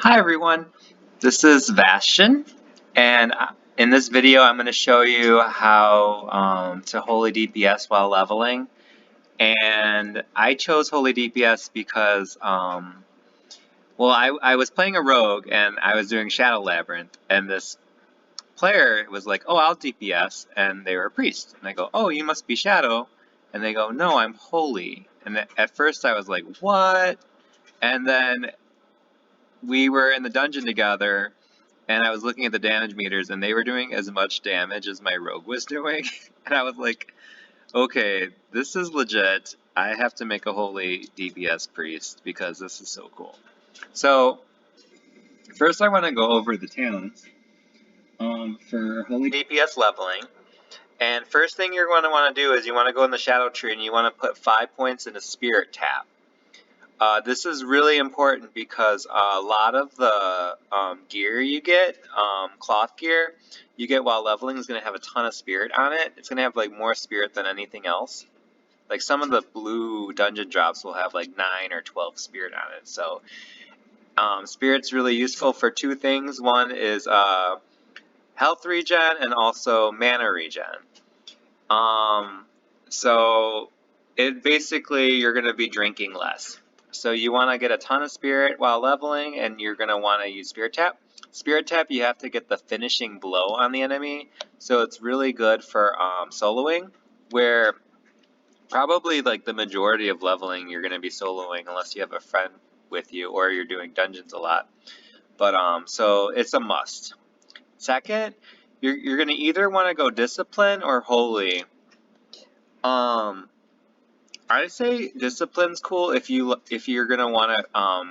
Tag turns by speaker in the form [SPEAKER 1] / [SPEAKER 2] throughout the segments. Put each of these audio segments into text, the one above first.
[SPEAKER 1] Hi everyone, this is Bastion, and in this video I'm going to show you how to Holy DPS while leveling. And I chose Holy DPS because, I was playing a rogue and I was doing Shadow Labyrinth, and this player was like, oh, I'll DPS, and they were a priest. And I go, oh, you must be Shadow. And they go, no, I'm Holy. And at first I was like, what? And then we were in the dungeon together, and I was looking at the damage meters, and they were doing as much damage as my rogue was doing. And I was like, okay, this is legit. I have to make a holy DPS priest because this is so cool. So, first I want to go over the talents for holy DPS leveling. And first thing you're going to want to do is you want to go in the shadow tree and you want to put 5 points in a spirit tap. This is really important because a lot of the gear you get, cloth gear, you get while leveling is going to have a ton of spirit on it. It's going to have like more spirit than anything else. Like some of the blue dungeon drops will have like 9 or 12 spirit on it. So spirit's really useful for two things. One is health regen and also mana regen. So it basically you're going to be drinking less. So you want to get a ton of spirit while leveling, and you're going to want to use Spirit Tap. Spirit Tap, you have to get the finishing blow on the enemy, so it's really good for soloing, where probably like the majority of leveling you're going to be soloing unless you have a friend with you or you're doing dungeons a lot. But so it's a must. Second, you're going to either want to go Discipline or Holy. I'd say Discipline's cool if you're gonna want to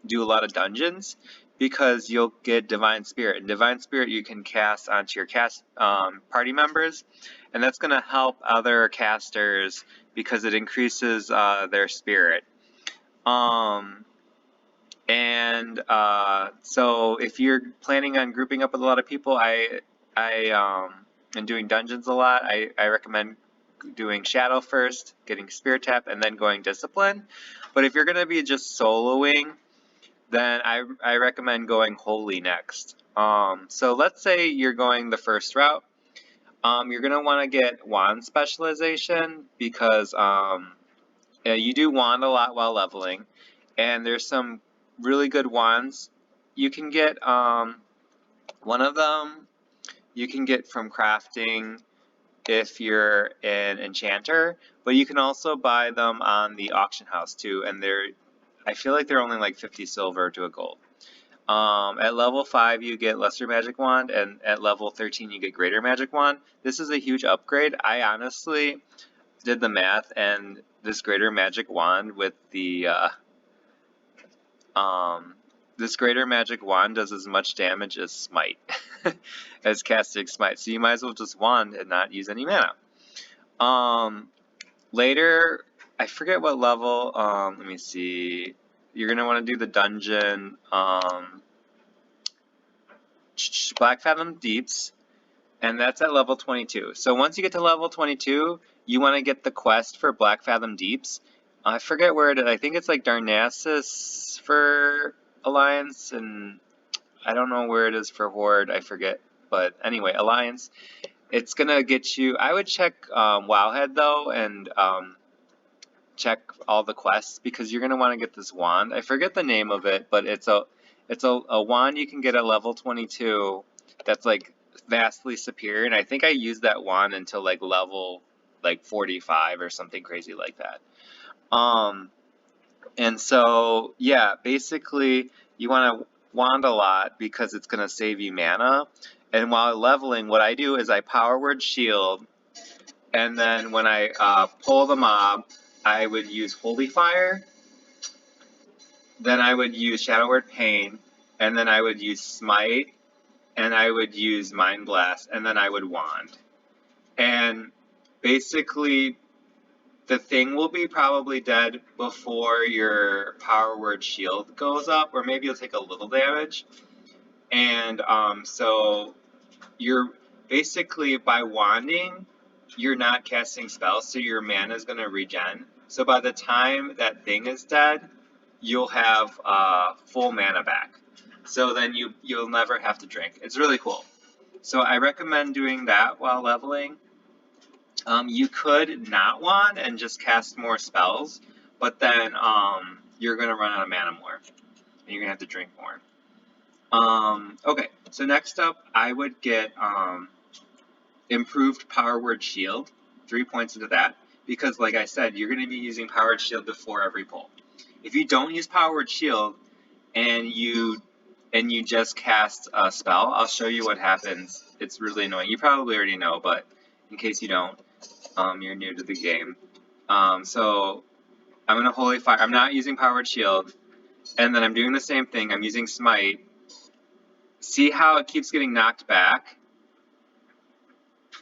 [SPEAKER 1] do a lot of dungeons, because you'll get Divine Spirit. And Divine Spirit you can cast onto your party members, and that's gonna help other casters because it increases their spirit. So if you're planning on grouping up with a lot of people, I am doing dungeons a lot. I recommend doing Shadow first, getting Spirit Tap, and then going Discipline. But if you're going to be just soloing, then I recommend going Holy next. So let's say you're going the first route. You're going to want to get Wand Specialization because you do Wand a lot while leveling. And there's some really good wands you can get. One of them you can get from crafting if you're an enchanter, but you can also buy them on the auction house too, and I feel like they're only like 50 silver to a gold. At level 5 you get Lesser Magic Wand, and at level 13 you get Greater Magic Wand. This is a huge upgrade. I honestly did the math, and this Greater Magic Wand with the this Greater Magic Wand does as much damage as Smite, as casting Smite, so you might as well just wand and not use any mana. Later, I forget what level, let me see, you're going to want to do the dungeon, Black Fathom Deeps, and that's at level 22. So once you get to level 22, you want to get the quest for Black Fathom Deeps. I forget where it is. I think it's like Darnassus for Alliance, and I don't know where it is for Horde. I forget. But anyway, Alliance. It's going to get you... I would check Wowhead, though, and check all the quests, because you're going to want to get this wand. I forget the name of it, but it's a wand you can get at level 22 that's like vastly superior, and I think I used that wand until like level like 45 or something crazy like that. And so yeah, basically you want to wand a lot because it's going to save you mana. And while leveling, what I do is I power word shield, and then when I pull the mob, I would use Holy Fire, then I would use Shadow Word Pain, and then I would use Smite, and I would use Mind Blast, and then I would wand. And basically, the thing will be probably dead before your power word shield goes up, or maybe you'll take a little damage. And so you're basically, by wanding, you're not casting spells, so your mana is going to regen. So by the time that thing is dead, you'll have full mana back. So then you'll never have to drink. It's really cool. So I recommend doing that while leveling. You could not want and just cast more spells, but then you're gonna run out of mana more, and you're gonna have to drink more. Okay, so next up, I would get improved Power Word Shield, 3 points into that, because like I said, you're gonna be using Power Word Shield before every pull. If you don't use Power Word Shield and you just cast a spell, I'll show you what happens. It's really annoying. You probably already know, but in case you don't, you're new to the game. So I'm gonna Holy Fire. I'm not using Power Word Shield, and then I'm doing the same thing. I'm using Smite. See how it keeps getting knocked back?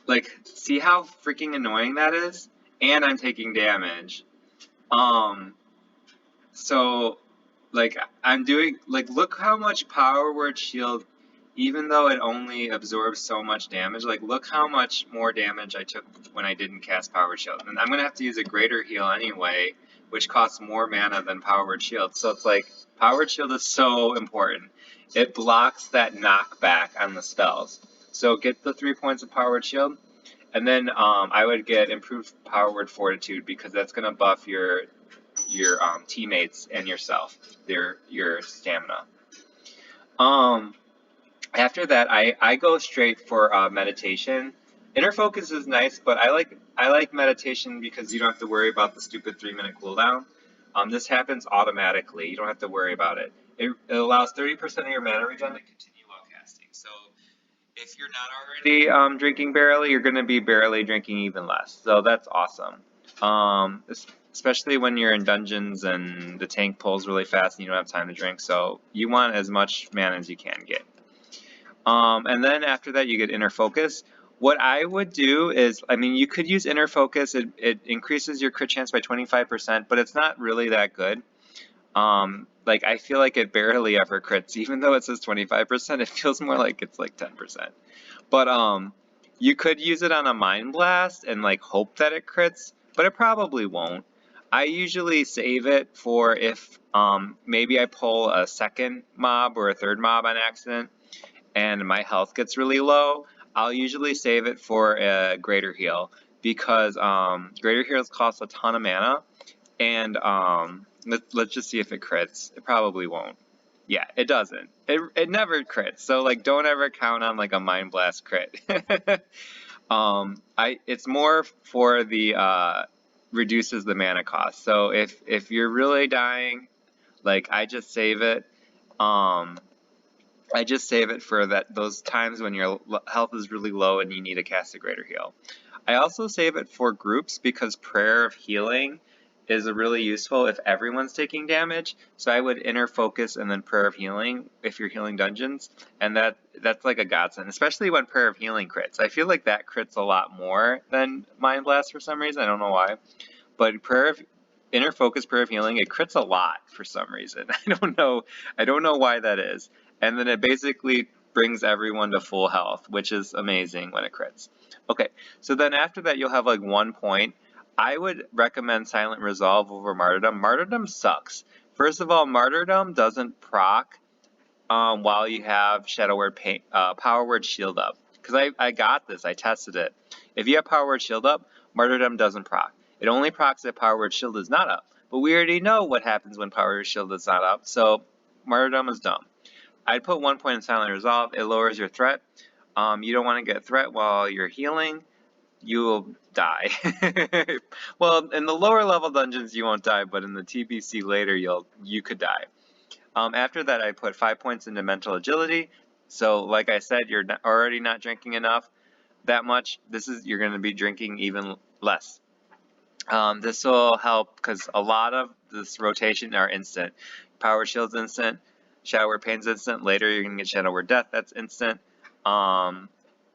[SPEAKER 1] Like, see how freaking annoying that is? And I'm taking damage. So, like, I'm doing, like, look how much Power Word Shield, even though it only absorbs so much damage, like, look how much more damage I took when I didn't cast Power Word Shield. And I'm gonna have to use a greater heal anyway, which costs more mana than Power Word Shield. So it's like, Power Word Shield is so important. It blocks that knockback on the spells. So get the 3 points of Power Word Shield, and then I would get improved Power Word Fortitude, because that's gonna buff your teammates and yourself, your stamina. After that, I go straight for meditation. Inner focus is nice, but I like meditation because you don't have to worry about the stupid 3-minute cooldown. This happens automatically. You don't have to worry about it. It allows 30% of your mana regen to continue while casting. So if you're not already drinking barely, you're going to be barely drinking even less. So that's awesome. Especially when you're in dungeons and the tank pulls really fast and you don't have time to drink. So you want as much mana as you can get. And then after that, you get inner focus. What I would do is, I mean, you could use inner focus. It increases your crit chance by 25%, but it's not really that good. Like, I feel like it barely ever crits, even though it says 25%, it feels more like it's like 10%. But you could use it on a Mind Blast and like hope that it crits, but it probably won't. I usually save it for if maybe I pull a second mob or a third mob on accident and my health gets really low. I'll usually save it for a greater heal, because greater heals cost a ton of mana, and let's just see if it crits. It probably won't. Yeah, it doesn't. It never crits. So like, don't ever count on like a Mind Blast crit. It's more for the reduces the mana cost. So if you're really dying, like, I just save it. I just save it for those times when your health is really low and you need to cast a greater heal. I also save it for groups because Prayer of Healing is really useful if everyone's taking damage. So I would inner focus and then Prayer of Healing if you're healing dungeons, and that's like a godsend, especially when Prayer of Healing crits. I feel like that crits a lot more than Mind Blast for some reason. I don't know why, but inner focus Prayer of Healing, it crits a lot for some reason. I don't know why that is. And then it basically brings everyone to full health, which is amazing when it crits. Okay, so then after that, you'll have like 1 point. I would recommend Silent Resolve over Martyrdom. Martyrdom sucks. First of all, Martyrdom doesn't proc while you have Power Word Shield up. Because I got this, I tested it. If you have Power Word Shield up, Martyrdom doesn't proc. It only procs if Power Word Shield is not up. But we already know what happens when Power Word Shield is not up, so Martyrdom is dumb. I'd put 1 point in Silent Resolve. It lowers your threat. You don't want to get threat while you're healing. You will die. Well, in the lower level dungeons you won't die, but in the TBC later you could die. After that, I put 5 points into Mental Agility. So like I said, you're already not drinking enough that much. You're going to be drinking even less. This will help because a lot of this rotation are instant. Power Shield's instant. Shadow Word Pain's instant. Later you're going to get Shadow Word Death, that's instant.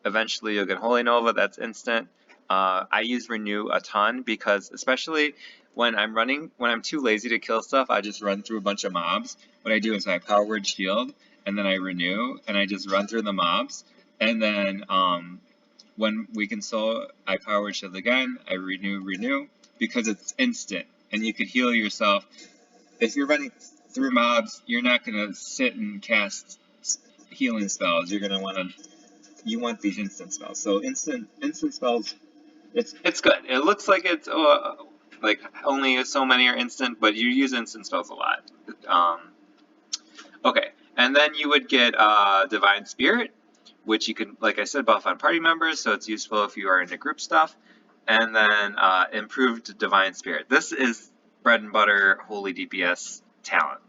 [SPEAKER 1] Eventually you'll get Holy Nova, that's instant. I use Renew a ton because especially when I'm too lazy to kill stuff, I just run through a bunch of mobs. What I do is I Power Word Shield, and then I Renew, and I just run through the mobs. And then when Weaken Soul, I Power Word Shield again, I Renew, because it's instant, and you could heal yourself. If you're running through mobs, you're not going to sit and cast healing spells. You're going to you want these instant spells. So instant spells, it's good. It looks like it's like only so many are instant, but you use instant spells a lot. Okay, and then you would get Divine Spirit, which you can, like I said, buff on party members, so it's useful if you are into group stuff. And then Improved Divine Spirit. This is bread and butter Holy DPS talent.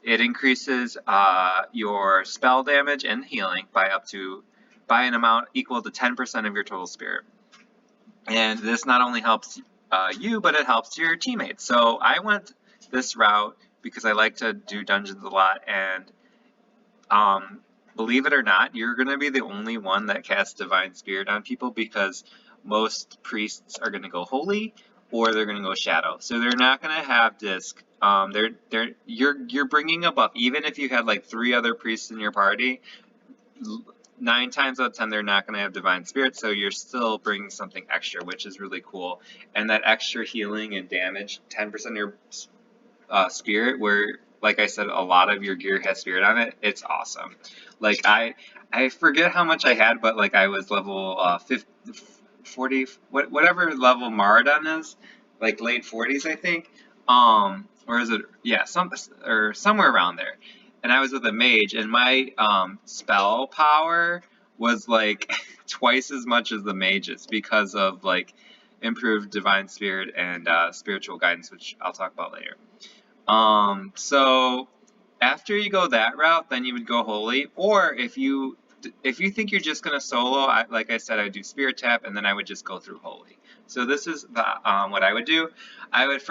[SPEAKER 1] It increases your spell damage and healing by an amount equal to 10% of your total spirit. And this not only helps you, but it helps your teammates. So I went this route because I like to do dungeons a lot, and believe it or not, you're going to be the only one that casts Divine Spirit on people because most priests are going to go Holy or they're going to go Shadow. So they're not going to have Disc. You're bringing a buff. Even if you had like 3 other priests in your party, 9 times out of 10 they're not going to have Divine Spirit, so you're still bringing something extra, which is really cool. And that extra healing and damage, 10% of your spirit, where, like I said, a lot of your gear has spirit on it, it's awesome. Like, I forget how much I had, but like I was level 50, 40, whatever level Maradon is, like late 40s, I think. Or is it, yeah, somewhere around there. And I was with a mage, and my spell power was like twice as much as the mage's because of like improved divine spirit and spiritual guidance, which I'll talk about later. So after you go that route, then you would go holy, or if you think you're just gonna solo, like I said, I would do spirit tap, and then I would just go through holy. So this is what I would do. I would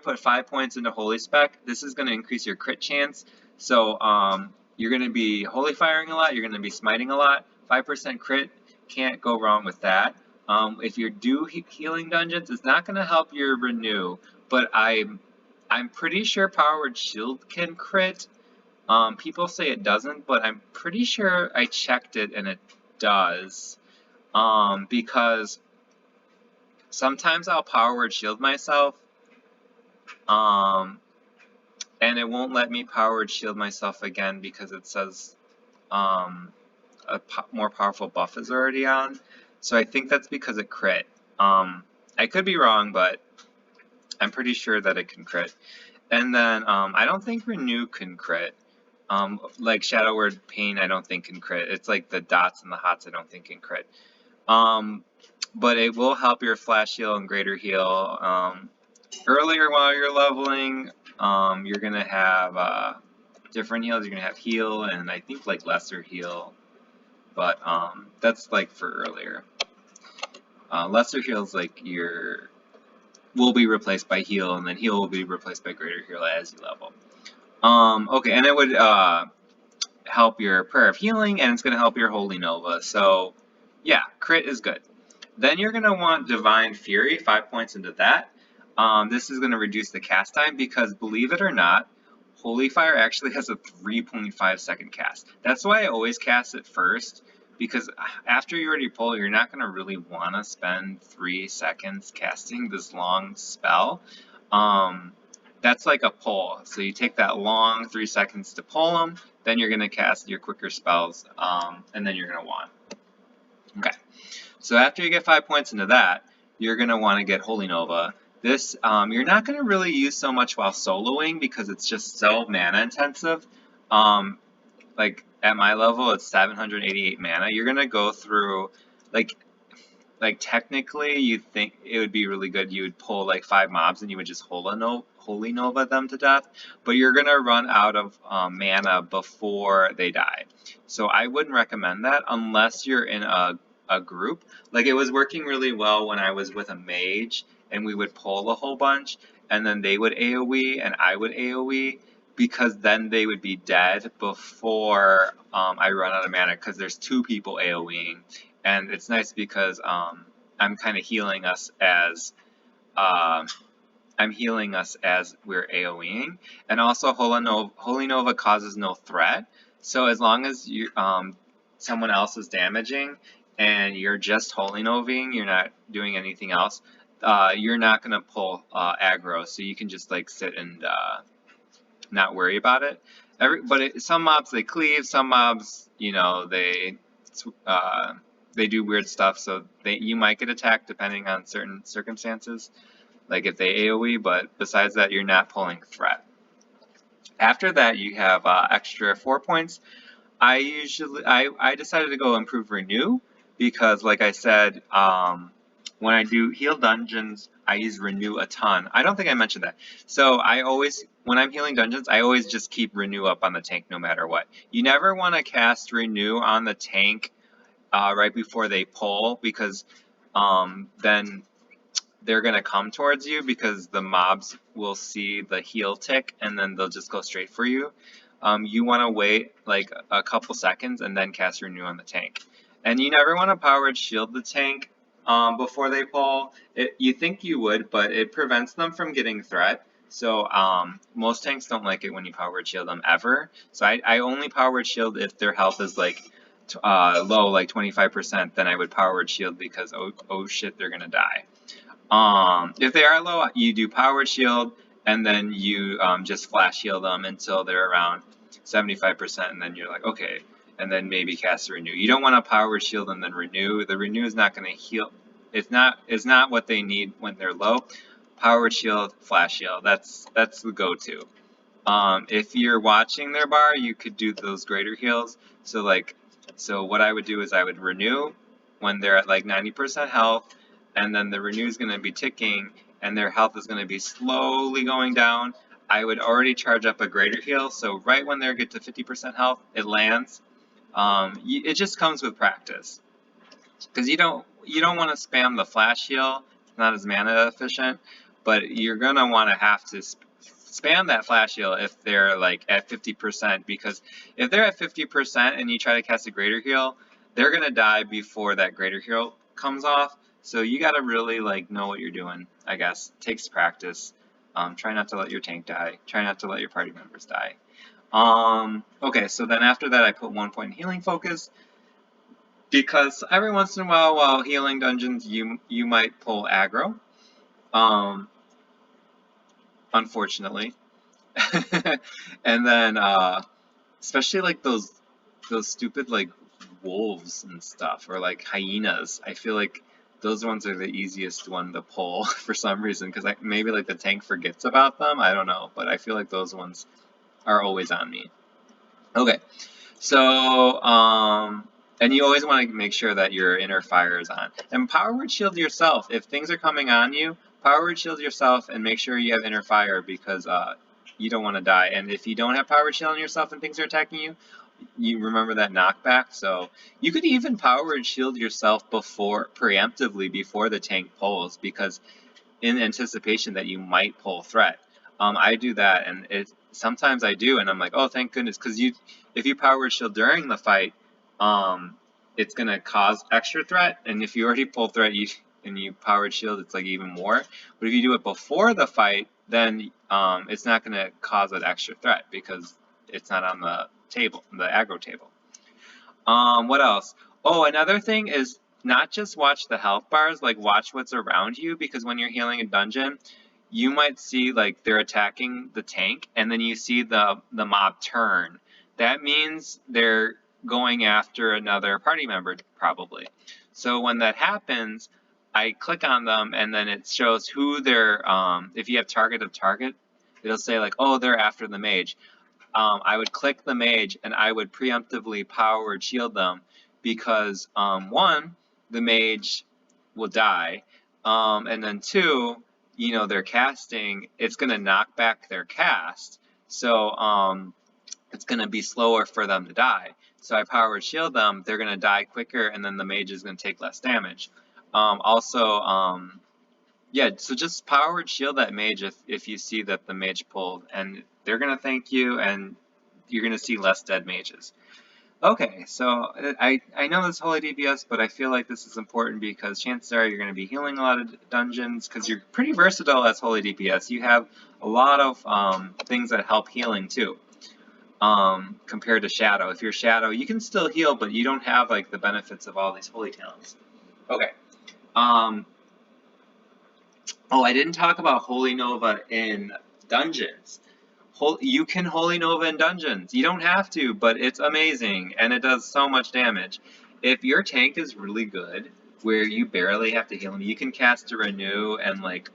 [SPEAKER 1] put 5 points into holy spec. This is gonna increase your crit chance. So you're gonna be holy firing a lot. You're gonna be smiting a lot. 5% crit, can't go wrong with that. If you do healing dungeons, it's not gonna help your renew, but I'm pretty sure Power Word Shield can crit. People say it doesn't, but I'm pretty sure I checked it and it does. Because sometimes I'll Power Word Shield myself, and it won't let me Power Word Shield myself again because it says a more powerful buff is already on. So I think that's because it crit. I could be wrong, but I'm pretty sure that it can crit. And then I don't think Renew can crit. Like Shadow Word Pain, I don't think can crit. It's like the dots and the hots I don't think can crit. But it will help your flash heal and greater heal. Earlier while you're leveling, you're going to have different heals. You're going to have heal and I think like lesser heal. But that's like for earlier. Lesser heal is like will be replaced by heal, and then heal will be replaced by greater heal as you level. Okay, and it would help your Prayer of Healing, and it's going to help your Holy Nova. So, yeah, crit is good. Then you're going to want Divine Fury, 5 points into that. This is going to reduce the cast time because, believe it or not, Holy Fire actually has a 3.5 second cast. That's why I always cast it first, because after you already pull, you're not going to really want to spend 3 seconds casting this long spell. That's like a pull. So you take that long 3 seconds to pull them, then you're going to cast your quicker spells, and then you're going to want. Okay. So after you get 5 points into that, you're going to want to get Holy Nova. This, you're not going to really use so much while soloing because it's just so mana intensive. Like at my level, it's 788 mana. You're going to go through, like technically you'd think it would be really good. You would pull like 5 mobs and you would just Holy Nova them to death, but you're going to run out of mana before they die. So I wouldn't recommend that unless you're in a group. Like it was working really well when I was with a mage and we would pull a whole bunch and then they would AoE and I would AoE, because then they would be dead before I run out of mana because there's 2 people AoEing. And it's nice because I'm kind of healing us as we're AoEing, and also Holy Nova causes no threat. So as long as you someone else is damaging and you're just Holy Novaing, you're not doing anything else, you're not gonna pull aggro. So you can just like sit and not worry about it. Some mobs they cleave, some mobs, you know, they do weird stuff, so you might get attacked depending on certain circumstances, like if they AoE, but besides that, you're not pulling threat. After that, you have extra 4 points. I decided to go improve renew because, like I said, when I do heal dungeons, I use renew a ton. I don't think I mentioned that. So when I'm healing dungeons, I always just keep renew up on the tank no matter what. You never want to cast renew on the tank right before they pull, because then they're going to come towards you, because the mobs will see the heal tick and then they'll just go straight for you. You want to wait like a couple seconds and then cast renew on the tank. And you never want to powered shield the tank before they pull. You think you would, but it prevents them from getting threat. So most tanks don't like it when you powered shield them ever. So I only powered shield if their health is like low, like 25%. Then I would powered shield because oh shit, they're gonna die. If they are low, you do powered shield, and then you just flash heal them until they're around 75%, and then you're like, okay, and then maybe cast a renew. You don't want to powered shield and then renew. The renew is not going to heal. It's not what they need when they're low. Powered shield, flash shield. That's the go-to. If you're watching their bar, you could do those greater heals. So what I would do is I would renew when they're at like 90% health, and then the renew is going to be ticking, and their health is going to be slowly going down. I would already charge up a greater heal, so right when they get to 50% health, it lands. It just comes with practice, because you don't want to spam the flash heal. It's not as mana efficient, but you're gonna want to have to spam that flash heal if they're like at 50%, because if they're at 50% and you try to cast a greater heal, they're gonna die before that greater heal comes off. So you gotta really like know what you're doing. I guess it takes practice. Try not to let your tank die. Try not to let your party members die. Okay, so then after that, I put 1 point in healing focus, because every once in a while healing dungeons, you might pull aggro. Unfortunately. And then especially like those stupid like wolves and stuff, or like hyenas. I feel like those ones are the easiest one to pull for some reason, because maybe like the tank forgets about them. I don't know, but I feel like those ones are always on me. Okay, so and you always want to make sure that your inner fire is on. And power word shield yourself. If things are coming on you, power word shield yourself and make sure you have inner fire, because you don't want to die. And if you don't have power word shield on yourself and things are attacking you, you remember that knockback. So you could even power word shield yourself preemptively before the tank pulls, because in anticipation that you might pull threat. I do that, and sometimes I do, and I'm like, oh, thank goodness, because if you power word shield during the fight, it's gonna cause extra threat, and if you already pull threat and you power word shield, it's like even more. But if you do it before the fight, then it's not gonna cause an extra threat, because it's not on the table, the aggro table. What else? Oh, another thing is not just watch the health bars, like watch what's around you, because when you're healing a dungeon, you might see like they're attacking the tank, and then you see the mob turn. That means they're going after another party member, probably. So when that happens, I click on them, and then it shows who they're, if you have target of target, it'll say like, oh, they're after the mage. I would click the mage, and I would preemptively power word shield them, because one, the mage will die, and then two, you know, their casting, it's going to knock back their cast, so it's going to be slower for them to die. So I power word shield them, they're going to die quicker, and then the mage is going to take less damage. Yeah, so just power word shield that mage if you see that the mage pulled, and they're going to thank you, and you're going to see less dead mages. Okay, so I know this Holy DPS, but I feel like this is important because chances are you're going to be healing a lot of dungeons, because you're pretty versatile as Holy DPS. You have a lot of things that help healing too, compared to Shadow. If you're Shadow, you can still heal, but you don't have like the benefits of all these Holy talents. Okay. Oh, I didn't talk about Holy Nova in dungeons. You can Holy Nova in dungeons. You don't have to, but it's amazing, and it does so much damage. If your tank is really good, where you barely have to heal them, you can cast a Renew and like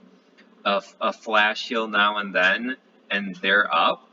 [SPEAKER 1] a flash heal now and then, and they're up,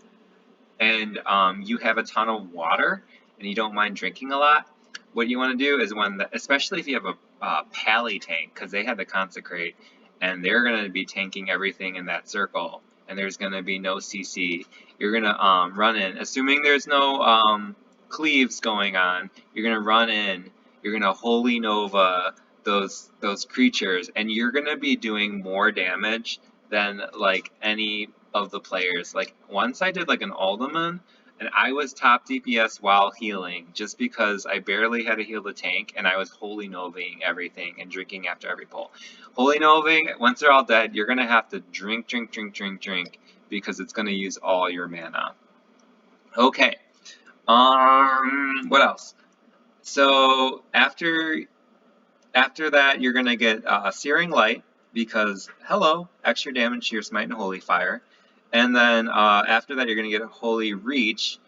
[SPEAKER 1] and you have a ton of water, and you don't mind drinking a lot. What you want to do is especially if you have a Pally tank, because they have the Consecrate, and they're going to be tanking everything in that circle, and there's going to be no CC. You're going to run in, assuming there's no cleaves going on. You're going to run in. You're going to Holy Nova those creatures, and you're going to be doing more damage than like any of the players. Like once I did like an Alderman, and I was top DPS while healing, just because I barely had to heal the tank, and I was Holy Novaing everything and drinking after every pull. Holy Novaing, once they're all dead, you're gonna have to drink, because it's gonna use all your mana. Okay. What else? So after that, you're gonna get Searing Light, because hello, extra damage to your Smite and Holy Fire. And then after that, you're going to get a Holy Reach,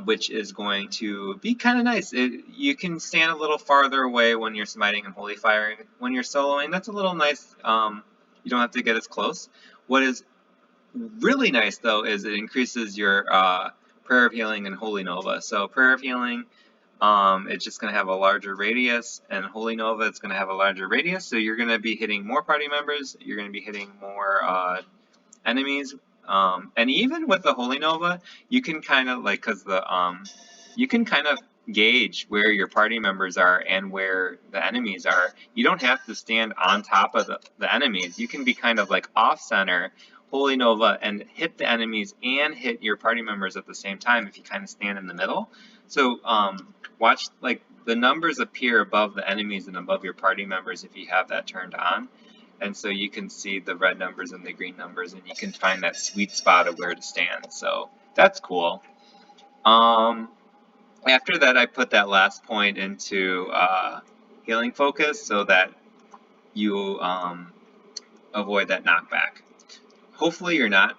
[SPEAKER 1] which is going to be kind of nice. You can stand a little farther away when you're smiting and Holy Firing. When you're soloing, that's a little nice. You don't have to get as close. What is really nice, though, is it increases your Prayer of Healing and Holy Nova. So Prayer of Healing, it's just going to have a larger radius, and Holy Nova, it's going to have a larger radius. So you're going to be hitting more party members. You're going to be hitting more enemies, and even with the Holy Nova, you can kind of like, you can kind of gauge where your party members are and where the enemies are. You don't have to stand on top of the enemies. You can be kind of like off center, Holy Nova, and hit the enemies and hit your party members at the same time if you kind of stand in the middle. So watch, like, the numbers appear above the enemies and above your party members if you have that turned on. And so you can see the red numbers and the green numbers, and you can find that sweet spot of where to stand. So that's cool. After that, I put that last point into Healing Focus so that you avoid that knockback. Hopefully you're not.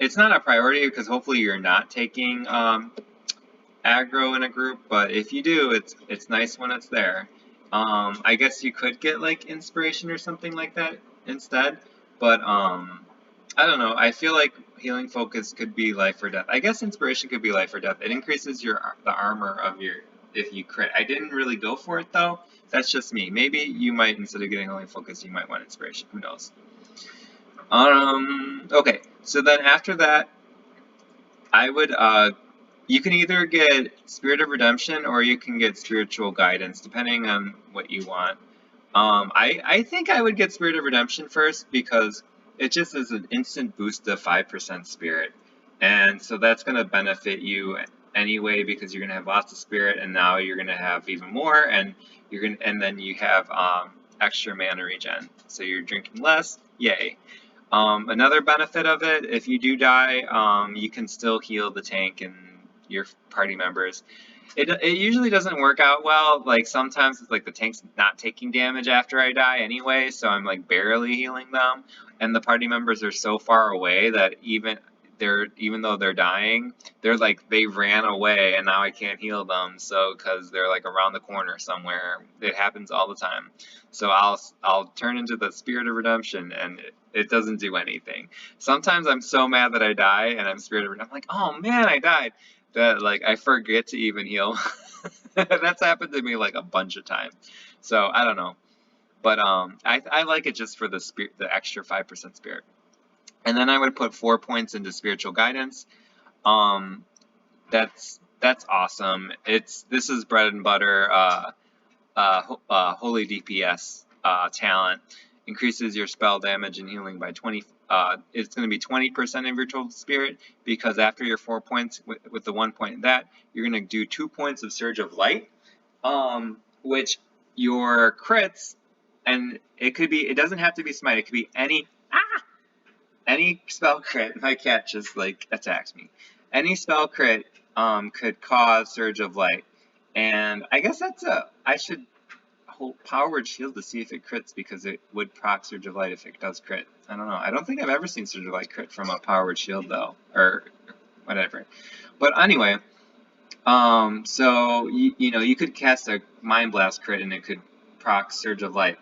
[SPEAKER 1] It's not a priority because hopefully you're not taking aggro in a group, but if you do, it's nice when it's there. I guess you could get like Inspiration or something like that instead, but I don't know. I feel like Healing Focus could be life or death. I guess Inspiration could be life or death. It increases the armor of your, if you crit. I didn't really go for it though. That's just me. Maybe you might, instead of getting Healing Focus, you might want Inspiration. Who knows? Okay. So then after that, I would you can either get Spirit of Redemption or you can get Spiritual Guidance, depending on what you want. I think I would get Spirit of Redemption first because it just is an instant boost to 5% Spirit. And so that's going to benefit you anyway because you're going to have lots of Spirit, and now you're going to have even more, and then you have extra mana regen. So you're drinking less, yay. Another benefit of it, if you do die, you can still heal the tank and your party members. It usually doesn't work out well. Like sometimes it's like the tank's not taking damage after I die anyway, so I'm like barely healing them, and the party members are so far away that even though they're dying, they're like, they ran away and now I can't heal them, so because they're like around the corner somewhere. It happens all the time. So I'll turn into the Spirit of Redemption and it doesn't do anything. Sometimes I'm so mad that I die and I'm Spirit of Redemption. I'm like, oh man, I died. That like I forget to even heal. That's happened to me like a bunch of times. So I don't know, but I like it just for the extra 5% Spirit. And then I would put 4 points into Spiritual Guidance. That's awesome. This is bread and butter. Holy DPS talent increases your spell damage and healing by 20. It's going to be 20% of your total Spirit, because after your 4 points with the 1 point in that, you're going to do 2 points of Surge of Light, which your crits, and it doesn't have to be Smite. It could be any spell crit. My cat just like attacked me. Any spell crit could cause Surge of Light, and I guess I should Power Word Shield to see if it crits because it would proc Surge of Light if it does crit. I don't know. I don't think I've ever seen Surge of Light crit from a Power Word Shield though, or whatever. But anyway, so you know you could cast a Mind Blast crit and it could proc Surge of Light.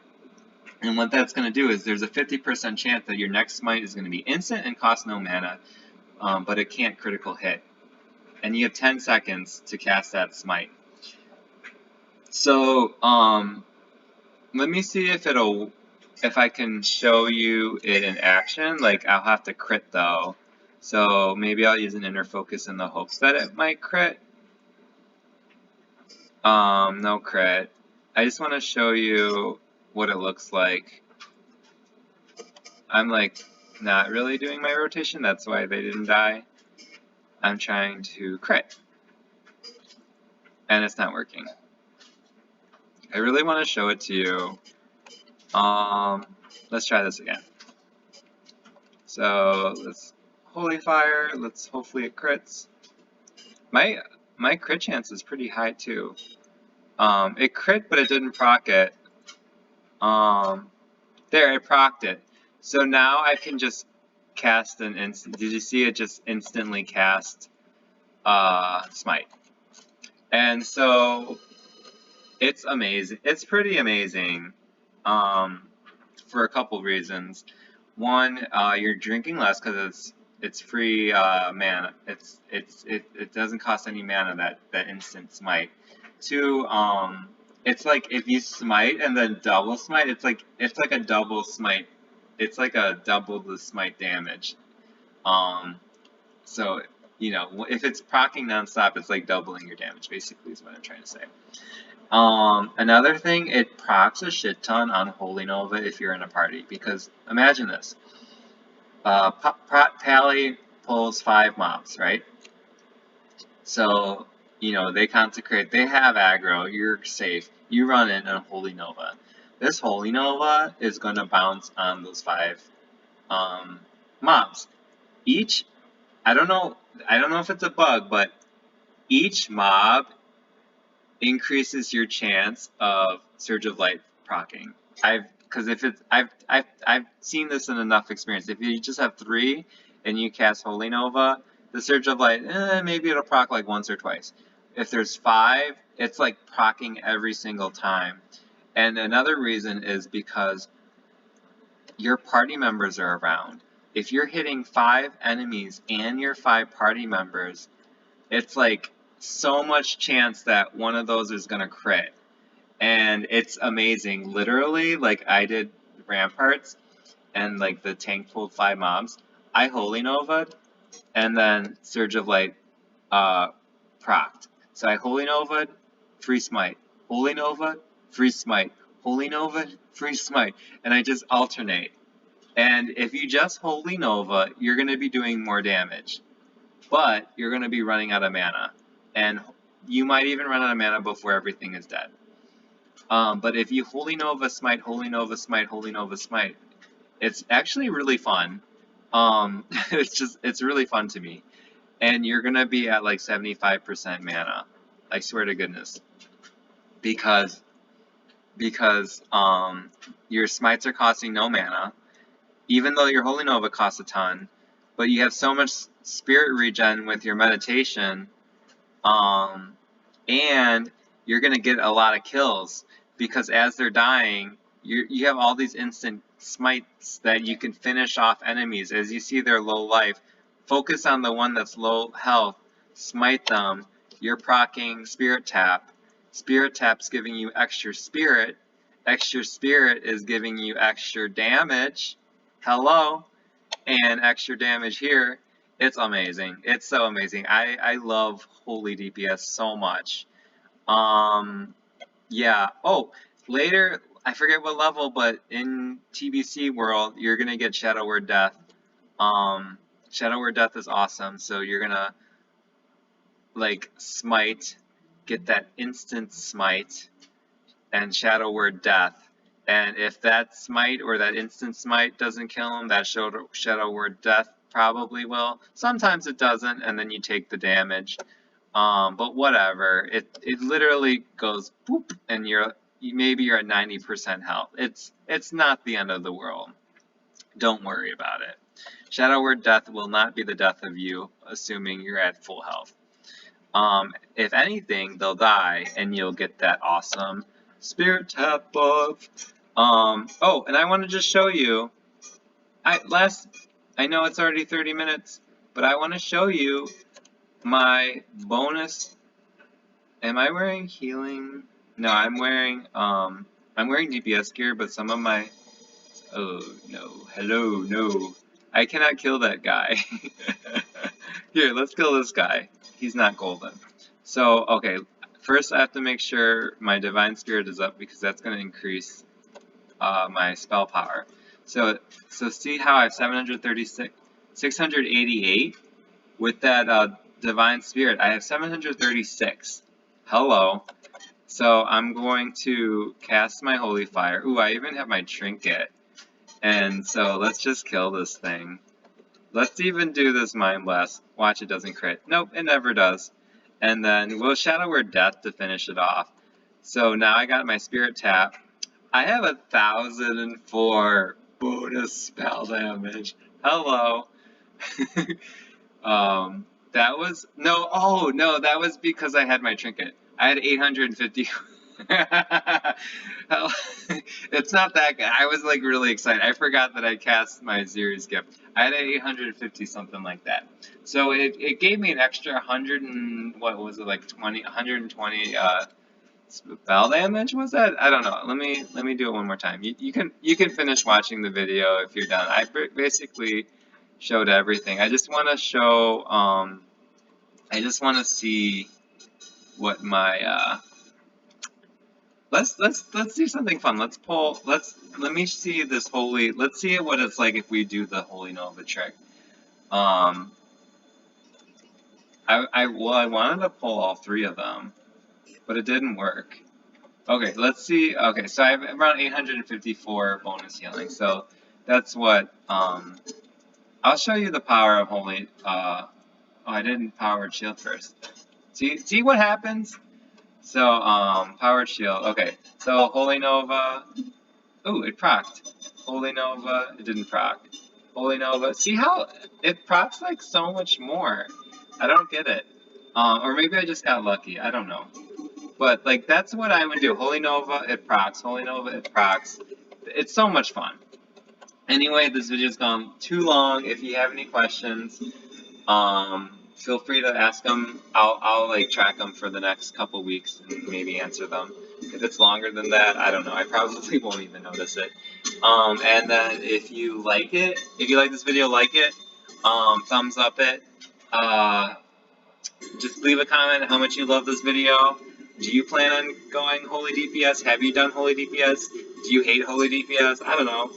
[SPEAKER 1] And what that's going to do is there's a 50% chance that your next smite is going to be instant and cost no mana, but it can't critical hit. And you have 10 seconds to cast that smite. So, let me see if I can show you it in action. Like, I'll have to crit though. So maybe I'll use an inner focus in the hopes that it might crit. No crit. I just want to show you what it looks like. I'm like not really doing my rotation, that's why they didn't die. I'm trying to crit. And it's not working. I really want to show it to you. Let's try this again. So let's Holy Fire, hopefully it crits. My crit chance is pretty high too. It crit but it didn't proc it. There, it procced it. So now I can just cast an instant. Did you see it just instantly cast Smite? And so it's amazing. It's pretty amazing for a couple reasons. One, you're drinking less because it's free mana. It doesn't cost any mana, that instant smite. Two, it's like if you smite and then double smite, it's like a double smite. It's like a double the smite damage. So you know if it's proccing nonstop, it's like doubling your damage. Basically, is what I'm trying to say. Another thing, it procs a shit ton on Holy Nova if you're in a party, because imagine this. Pally pulls 5 mobs, right? So, you know, they consecrate, they have aggro, you're safe, you run in a Holy Nova. This Holy Nova is going to bounce on those 5 mobs. Each, I don't know if it's a bug, but each mob increases your chance of Surge of Light proccing. I've seen this in enough experience. If you just have 3 and you cast Holy Nova, the Surge of Light, maybe it'll proc like once or twice. If there's 5, it's like proccing every single time. And another reason is because your party members are around. If you're hitting 5 enemies and your 5 party members, it's like so much chance that one of those is going to crit. And it's amazing. Literally, like I did Ramparts and like the tank pulled 5 mobs. I Holy Nova'd and then Surge of Light procced. So I Holy Nova'd, free smite. Holy Nova, free smite. Holy Nova, free smite. And I just alternate. And if you just Holy Nova, you're going to be doing more damage. But you're going to be running out of mana. And you might even run out of mana before everything is dead. But if you Holy Nova Smite, Holy Nova Smite, Holy Nova Smite, it's actually really fun. It's really fun to me. And you're going to be at like 75% mana. I swear to goodness. Because your smites are costing no mana. Even though your Holy Nova costs a ton. But you have so much spirit regen with your meditation. And you're going to get a lot of kills. Because as they're dying, you have all these instant smites that you can finish off enemies. As you see they're low life, focus on the one that's low health, smite them. You're proccing Spirit Tap. Spirit Tap's giving you extra spirit. Extra spirit is giving you extra damage. Hello. And extra damage here. It's amazing. It's so amazing. I love Holy DPS so much. Yeah. Oh, later, I forget what level, but in TBC world, you're gonna get Shadow Word Death. Shadow Word Death is awesome. So you're gonna like smite, get that instant smite, and Shadow Word Death. And if that smite or that instant smite doesn't kill him, that Shadow Word Death probably will. Sometimes it doesn't, and then you take the damage. But whatever. It literally goes boop, and maybe you're at 90% health. It's not the end of the world. Don't worry about it. Shadow Word death will not be the death of you, assuming you're at full health. If anything, they'll die, and you'll get that awesome Spirit Tap buff. Oh, and I want to just show you. I know it's already 30 minutes, but I want to show you my bonus. Am I wearing healing? No, I'm wearing DPS gear, but some of my. Oh no! Hello, no! I cannot kill that guy. Here, let's kill this guy. He's not golden. So, okay, first I have to make sure my Divine Spirit is up because that's going to increase my spell power. So see how I have 736, 688? With that Divine Spirit, I have 736. Hello. So I'm going to cast my Holy Fire. Ooh, I even have my Trinket. And so let's just kill this thing. Let's even do this Mind Blast. Watch, it doesn't crit. Nope, it never does. And then we'll Shadow Word Death to finish it off. So now I got my Spirit Tap. I have 1,004 bonus spell damage. Hello. That was that was because I had my Trinket. I had 850. It's not that good. I was like really excited. I forgot that I cast my Zeri's Gift. I had 850 something like that. So it gave me an extra 100 and what was it, like 120 spell damage, was that? I don't know. Let me do it one more time. You can finish watching the video if you're done. I basically showed everything. I just want to show I just want to see what my let's do something fun. Let me see this let's see what it's like if we do the Holy Nova trick. I wanted to pull all three of them, but it didn't work. Okay, let's see. Okay, so I have around 854 bonus healing. So that's what I'll show you the power of Holy oh, I didn't powered shield first. See what happens? So powered shield. Okay. So Holy Nova. Ooh, it procced. Holy Nova, it didn't proc. Holy Nova. See how it procs like so much more. I don't get it. Or maybe I just got lucky. I don't know. But like that's what I would do. Holy Nova, it procs. Holy Nova, it procs. It's so much fun. Anyway, this video's gone too long. If you have any questions, feel free to ask them. I'll like track them for the next couple weeks and maybe answer them. If it's longer than that, I don't know. I probably won't even notice it. And then if you like this video, like it, thumbs up it. Just leave a comment how much you love this video. Do you plan on going Holy DPS? Have you done Holy DPS? Do you hate Holy DPS? I don't know.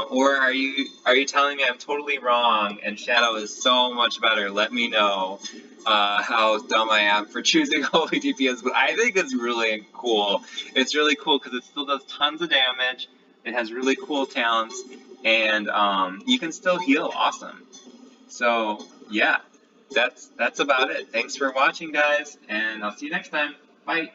[SPEAKER 1] Or are you telling me I'm totally wrong and Shadow is so much better? Let me know how dumb I am for choosing Holy DPS. But I think it's really cool. It's really cool because it still does tons of damage. It has really cool talents, and you can still heal awesome. So yeah, that's about it. Thanks for watching, guys, and I'll see you next time. Bye.